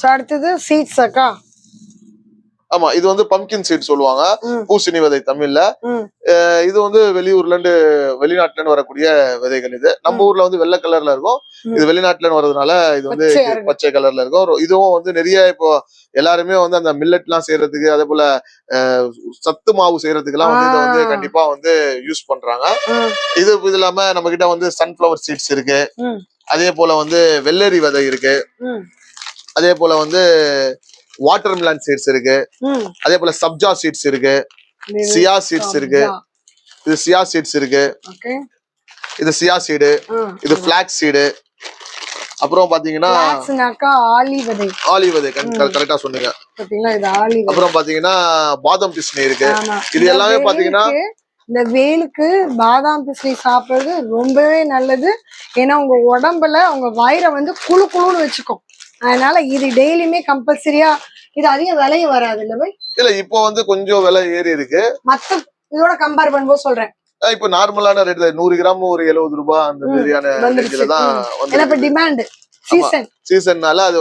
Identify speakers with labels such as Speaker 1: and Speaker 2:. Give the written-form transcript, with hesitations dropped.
Speaker 1: So அடுத்தது seeds அக்கா.
Speaker 2: ஆமா, இது வந்து பம்கின் சீட் சொல்லுவாங்க, பூசணி விதை தமிழ்ல. இது வந்து வெளிநாட்டுல இருந்து வரக்கூடிய விதைகள். இது நம்ம ஊர்ல வந்து வெள்ளை கலர்ல இருக்கும், இது வெளிநாட்டுல இருந்து வர்றதுனால இது வந்து பச்சை கலர்ல இருக்கும். இதுவும் வந்து நிறைய இப்போ எல்லாருமே வந்து அந்த மில்லட் எல்லாம் செய்யறதுக்கு, அதே போல சத்து மாவு செய்யறதுக்கு எல்லாம் வந்து இதை வந்து கண்டிப்பா வந்து யூஸ் பண்றாங்க. இது இல்லாம நம்ம கிட்ட வந்து சன்ஃபிளவர் சீட்ஸ் இருக்கு, அதே போல வந்து வெள்ளரி விதை இருக்கு, அதே போல வந்து வாட்டர் மிலன் சீட்ஸ் இருக்கு, அதே போல சப்ஜா சீட்ஸ் இருக்கு, சியா சீட்ஸ் இருக்கு, இது சியா சீட்ஸ் இருக்கு, இது சியா சீடு, இது ஃபிளாக்ஸ் சீடு. அப்புறம் பாத்தீங்கன்னா ஆலி விதை கரெக்டா சொன்னீங்க. அப்புறம் பாத்தீங்கன்னா பாதாம் பிஸ்னி இருக்கு. இது எல்லாமே பாத்தீங்கன்னா
Speaker 1: இந்த வெயிலுக்கு பாதாம் பிஸ்னி சாப்பிடுறது ரொம்பவே நல்லது. ஏன்னா உங்க உடம்புல உங்க வயிறை வந்து குழு குழுன்னு வச்சுக்கும். அதனால இது டெய்லியுமே கம்பல்சரியா. இது அதிக விலையும் வராது இல்ல பை?
Speaker 2: இல்ல, இப்போ வந்து கொஞ்சம் விலை ஏறி இருக்கு.
Speaker 1: மத்த இதோட கம்பேர் பண்ணும்போது சொல்றேன்.
Speaker 2: இப்போ நார்மலான ரேட்ல 100 கிராம் ஒரு 70 ரூபாய் அந்த மாதிரியான ரேஞ்சில தான் வந்து.
Speaker 1: டிமாண்ட் சீசன்னால அது